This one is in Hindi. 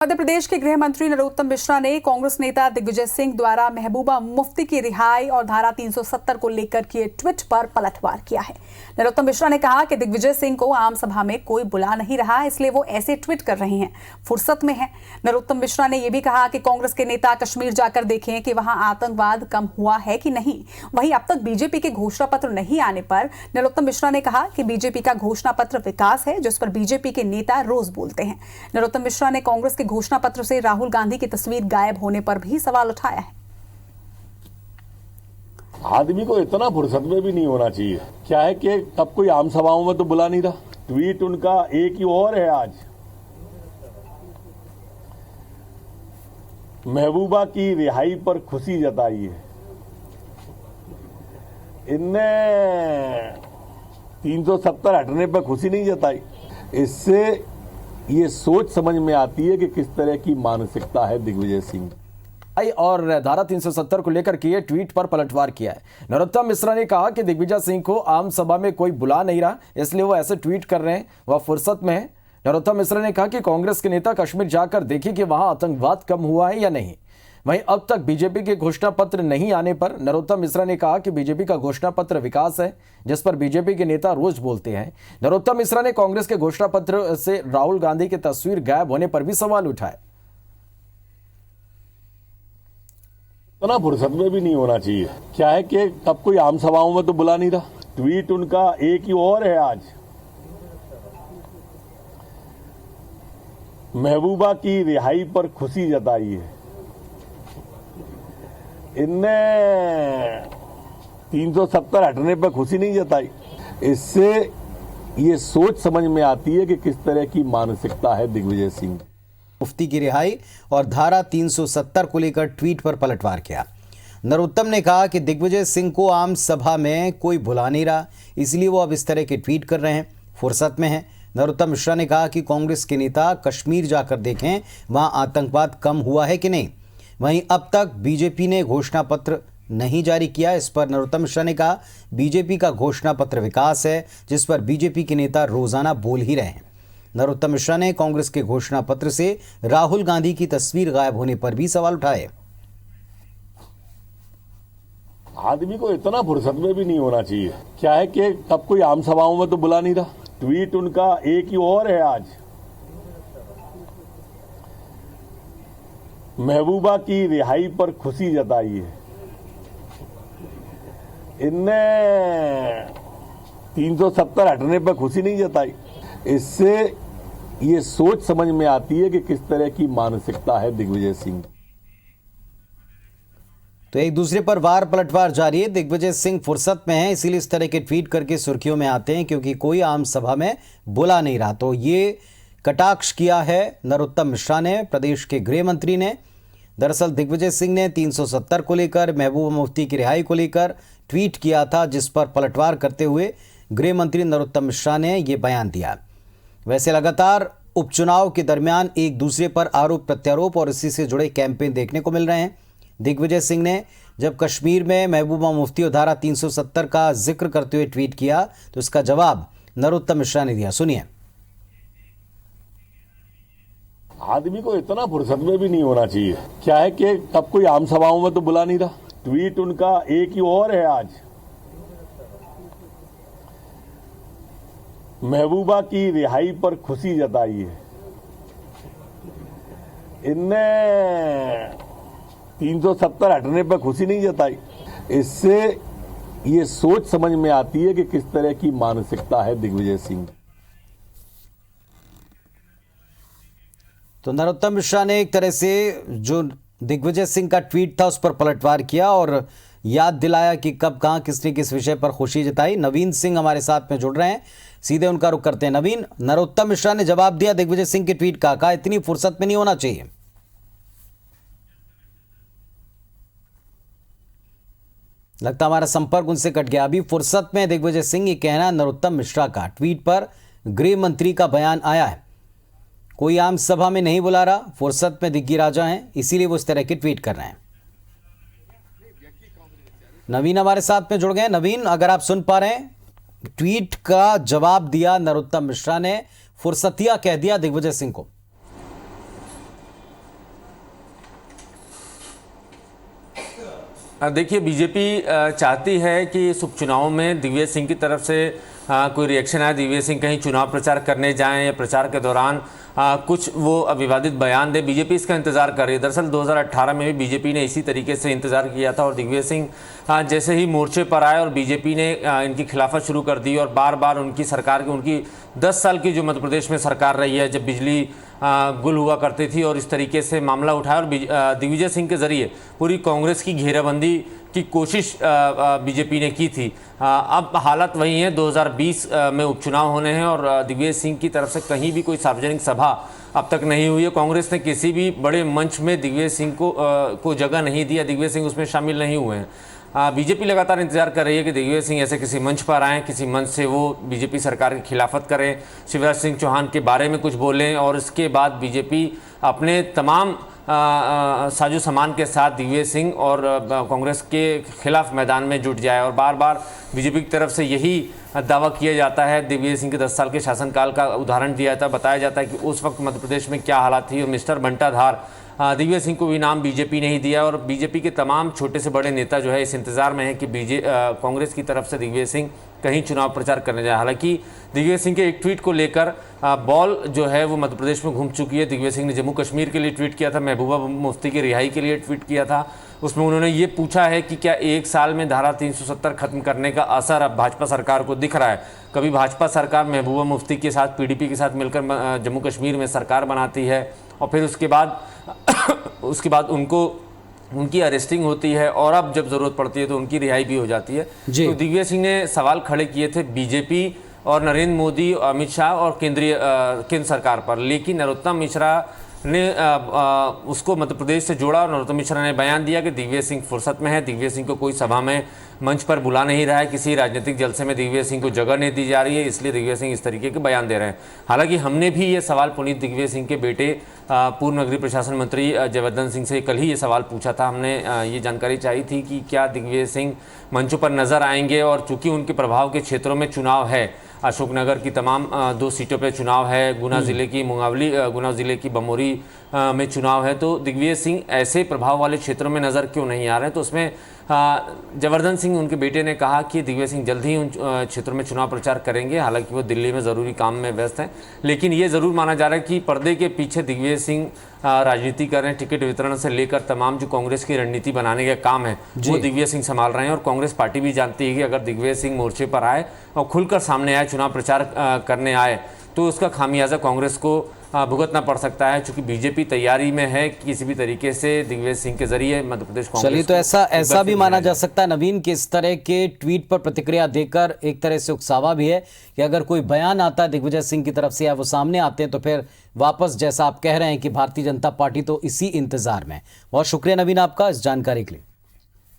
मध्य प्रदेश के गृह मंत्री नरोत्तम मिश्रा ने कांग्रेस नेता दिग्विजय सिंह द्वारा महबूबा मुफ्ती की रिहाई और धारा 370 को लेकर किए ट्वीट पर पलटवार किया है। नरोत्तम मिश्रा ने कहा कि दिग्विजय सिंह को आम सभा में कोई बुला नहीं रहा, इसलिए वो ऐसे ट्वीट कर रहे हैं, फुर्सत में हैं। नरोत्तम मिश्रा ने यह भी कहा कि कांग्रेस के नेता कश्मीर जाकर देखें कि वहां आतंकवाद कम हुआ है कि नहीं। वहीं अब तक बीजेपी के घोषणा पत्र नहीं आने पर नरोत्तम मिश्रा ने कहा कि बीजेपी का घोषणा पत्र विकास है, जिस पर बीजेपी के नेता रोज बोलते हैं। नरोत्तम मिश्रा ने कांग्रेस के घोषणा पत्र से राहुल गांधी की तस्वीर गायब होने पर भी सवाल उठाया है। आदमी को इतना फुर्सत में भी नहीं होना चाहिए। क्या है कि तब कोई आम सभाओं में तो बुला नहीं रहा। ट्वीट उनका एक ही और है आज, महबूबा की रिहाई पर खुशी जताई है। इनने 370 हटने पर खुशी नहीं जताई। इससे ये सोच समझ में आती है कि किस तरह की मानसिकता है दिग्विजय सिंह। और धारा 370 को लेकर किए ट्वीट पर पलटवार किया है। नरोत्तम मिश्रा ने कहा कि दिग्विजय सिंह को आम सभा में कोई बुला नहीं रहा, इसलिए वो ऐसे ट्वीट कर रहे हैं, वह फुर्सत में है। नरोत्तम मिश्रा ने कहा कि कांग्रेस के नेता कश्मीर जाकर देखें कि वहां आतंकवाद कम हुआ है या नहीं। वहीं अब तक बीजेपी के घोषणा पत्र नहीं आने पर नरोत्तम मिश्रा ने कहा कि बीजेपी का घोषणा पत्र विकास है, जिस पर बीजेपी के नेता रोज बोलते हैं। नरोत्तम मिश्रा ने कांग्रेस के घोषणा पत्र से राहुल गांधी की तस्वीर गायब होने पर भी सवाल उठाए। इतना फुर्सत में भी नहीं होना चाहिए। क्या है कि तब कोई आम सभाओं में तो बुला नहीं रहा। ट्वीट उनका एक ही और है आज, महबूबा की रिहाई पर खुशी जताई है। इनने 370 हटने पर खुशी नहीं जताई। इससे ये सोच समझ में आती है कि किस तरह की मानसिकता है दिग्विजय सिंह। मुफ्ती की रिहाई और धारा 370 को लेकर ट्वीट पर पलटवार किया। नरोत्तम ने कहा कि दिग्विजय सिंह को आम सभा में कोई बुला नहीं रहा, इसलिए वो अब इस तरह के ट्वीट कर रहे हैं, फुर्सत में हैं। नरोत्तम मिश्रा ने कहा कि कांग्रेस के नेता कश्मीर जाकर देखें वहां आतंकवाद कम हुआ है कि नहीं। वहीं अब तक बीजेपी ने घोषणा पत्र नहीं जारी किया। इस पर नरोत्तम मिश्रा ने कहा बीजेपी का घोषणा पत्र विकास है, जिस पर बीजेपी के नेता रोजाना बोल ही रहे हैं। नरोत्तम मिश्रा ने कांग्रेस के घोषणा पत्र से राहुल गांधी की तस्वीर गायब होने पर भी सवाल उठाए। आदमी को इतना फुर्सत में भी नहीं होना चाहिए। क्या है कि तब कोई आम सभाओं में तो बुला नहीं रहा। ट्वीट उनका एक ही और है आज, महबूबा की रिहाई पर खुशी जताई है। इनने 370 हटने पर खुशी नहीं जताई। इससे ये सोच समझ में आती है कि किस तरह की मानसिकता है दिग्विजय सिंह। तो एक दूसरे पर वार पलटवार जारी है। दिग्विजय सिंह फुर्सत में हैं, इसीलिए इस तरह के ट्वीट करके सुर्खियों में आते हैं, क्योंकि कोई आम सभा में बुला नहीं रहा। तो ये कटाक्ष किया है नरोत्तम मिश्रा ने, प्रदेश के गृह मंत्री ने। दरअसल दिग्विजय सिंह ने 370 को लेकर, महबूबा मुफ्ती की रिहाई को लेकर ट्वीट किया था, जिस पर पलटवार करते हुए गृह मंत्री नरोत्तम मिश्रा ने यह बयान दिया। वैसे लगातार उपचुनाव के दरमियान एक दूसरे पर आरोप प्रत्यारोप और इसी से जुड़े कैंपेन देखने को मिल रहे हैं। दिग्विजय सिंह ने जब कश्मीर में महबूबा मुफ्ती और धारा 370 का जिक्र करते हुए ट्वीट किया, तो इसका जवाब नरोत्तम मिश्रा ने दिया। सुनिए। आदमी को इतना फुर्सत में भी नहीं होना चाहिए। क्या है कि तब कोई आम सभाओं में तो बुला नहीं रहा। ट्वीट उनका एक ही और है आज, महबूबा की रिहाई पर खुशी जताई है। इनने 370 हटने पर खुशी नहीं जताई। इससे ये सोच समझ में आती है कि किस तरह की मानसिकता है दिग्विजय सिंह। तो नरोत्तम मिश्रा ने एक तरह से जो दिग्विजय सिंह का ट्वीट था उस पर पलटवार किया और याद दिलाया कि कब कहां किसने किस विषय पर खुशी जताई। नवीन सिंह हमारे साथ में जुड़ रहे हैं, सीधे उनका रुख करते हैं। नवीन, नरोत्तम मिश्रा ने जवाब दिया दिग्विजय सिंह के ट्वीट का, कहा इतनी फुर्सत में नहीं होना चाहिए। लगता हमारा संपर्क उनसे कट गया। अभी फुर्सत में दिग्विजय सिंह, ये कहना नरोत्तम मिश्रा का। ट्वीट पर गृह मंत्री का बयान आया है, कोई आम सभा में नहीं बुला रहा, फुर्सत में दिग्गी राजा हैं, इसीलिए वो इस तरह के ट्वीट कर रहे हैं। नवीन हमारे साथ में जुड़ गए। नवीन, अगर आप सुन पा रहे हैं, ट्वीट का जवाब दिया नरोत्तम मिश्रा ने, फुर्सतिया कह दिया दिग्विजय सिंह को। देखिए, बीजेपी चाहती है कि इस उपचुनाव में दिग्विजय सिंह की तरफ से कोई रिएक्शन आए, दिग्विजय सिंह कहीं चुनाव प्रचार करने जाएं या प्रचार के दौरान कुछ वो विवादित बयान दे। बीजेपी इसका इंतजार कर रही है। दरअसल 2018 में भी बीजेपी ने इसी तरीके से इंतजार किया था और दिग्विजय सिंह जैसे ही मोर्चे पर आए और बीजेपी ने इनकी खिलाफत शुरू कर दी और बार बार उनकी सरकार की, उनकी 10 साल की जो मध्य प्रदेश में सरकार रही है, जब बिजली गुल हुआ करती थी और इस तरीके से मामला उठाया और दिग्विजय सिंह के जरिए पूरी कांग्रेस की घेराबंदी की कोशिश बीजेपी ने की थी। अब हालत वही है, 2020 में उपचुनाव होने हैं और दिग्विजय सिंह की तरफ से कहीं भी कोई सार्वजनिक सभा अब तक नहीं हुई है। कांग्रेस ने किसी भी बड़े मंच में दिग्विजय सिंह को जगह नहीं दी, दिग्विजय सिंह उसमें शामिल नहीं हुए हैं। बीजेपी लगातार इंतजार कर रही है कि दिग्विजय सिंह ऐसे किसी मंच पर आएँ, किसी मंच से वो बीजेपी सरकार की खिलाफत करें, शिवराज सिंह चौहान के बारे में कुछ बोलें और इसके बाद बीजेपी अपने तमाम साजो सामान के साथ दिग्विजय सिंह और कांग्रेस के खिलाफ मैदान में जुट जाए। और बार बार बीजेपी की तरफ से यही दावा किया जाता है। दिग्विजय सिंह के 10 साल के शासनकाल का उदाहरण दिया जाता है, बताया जाता है कि उस वक्त मध्य प्रदेश में क्या हालात थी और मिस्टर बंटाधार दिग्विजय सिंह को भी नाम बीजेपी ने ही दिया। और बीजेपी के तमाम छोटे से बड़े नेता जो है इस इंतजार में है कि कांग्रेस की तरफ से दिग्विजय सिंह कहीं चुनाव प्रचार करने जाए। हालांकि दिग्विजय सिंह के एक ट्वीट को लेकर बॉल जो है वो मध्य प्रदेश में घूम चुकी है। दिग्विजय सिंह ने जम्मू कश्मीर के लिए ट्वीट किया था, महबूबा मुफ्ती की रिहाई के लिए ट्वीट किया था। उसमें उन्होंने ये पूछा है कि क्या 1 साल में धारा 370 खत्म करने का असर अब भाजपा सरकार को दिख रहा है। कभी भाजपा सरकार महबूबा मुफ्ती के साथ, पीडीपी के साथ मिलकर जम्मू कश्मीर में सरकार बनाती है और फिर उसके बाद उनकी अरेस्टिंग होती है और अब जब जरूरत पड़ती है तो उनकी रिहाई भी हो जाती है। तो दिग्विजय सिंह ने सवाल खड़े किए थे बीजेपी और नरेंद्र मोदी, अमित शाह और केंद्र सरकार पर, लेकिन नरोत्तम मिश्रा ने उसको मध्य प्रदेश से जोड़ा और नरोत्तम मिश्रा ने बयान दिया कि दिग्विजय सिंह फुर्सत में है, दिग्विजय सिंह को कोई सभा में मंच पर बुला नहीं रहा है, किसी राजनीतिक जलसे में दिग्विजय सिंह को जगह नहीं दी जा रही है, इसलिए दिग्विजय सिंह इस तरीके के बयान दे रहे हैं। हालांकि हमने भी ये सवाल पुनीत दिग्विजय सिंह के बेटे पूर्व नगरीय प्रशासन मंत्री जयवर्धन सिंह से कल ही ये सवाल पूछा था। हमने ये जानकारी चाहिए थी कि क्या दिग्विजय सिंह मंचों पर नजर आएंगे और चूंकि उनके प्रभाव के क्षेत्रों में चुनाव है, अशोकनगर की तमाम 2 सीटों पर चुनाव है, गुना जिले की मुंगावली, गुना जिले की बमोरी में चुनाव है, तो दिग्विजय सिंह ऐसे प्रभाव वाले क्षेत्रों में नज़र क्यों नहीं आ रहे हैं। तो उसमें जयवर्धन सिंह, उनके बेटे ने कहा कि दिग्विजय सिंह जल्द ही उन क्षेत्रों में चुनाव प्रचार करेंगे। हालांकि वो दिल्ली में ज़रूरी काम में व्यस्त हैं, लेकिन ये ज़रूर माना जा रहा है कि पर्दे के पीछे दिग्विजय सिंह राजनीति कर रहे हैं। टिकट वितरण से लेकर तमाम जो कांग्रेस की रणनीति बनाने का काम है वो दिग्विजय सिंह संभाल रहे हैं। और कांग्रेस पार्टी भी जानती है कि अगर दिग्विजय सिंह मोर्चे पर आए और खुलकर सामने आए, चुनाव प्रचार करने आए, तो उसका खामियाजा कांग्रेस को भुगतना पड़ सकता है। क्योंकि बीजेपी तैयारी में है कि किसी भी तरीके से दिग्विजय सिंह के जरिए मध्य प्रदेश कांग्रेस। चलिए, तो ऐसा भी माना जा सकता है नवीन कि इस तरह के ट्वीट पर प्रतिक्रिया देकर एक तरह से उकसावा भी है कि अगर कोई बयान आता है दिग्विजय सिंह की तरफ से या वो सामने आते हैं तो फिर वापस, जैसा आप कह रहे हैं कि भारतीय जनता पार्टी तो इसी इंतजार में। बहुत शुक्रिया नवीन आपका इस जानकारी के लिए।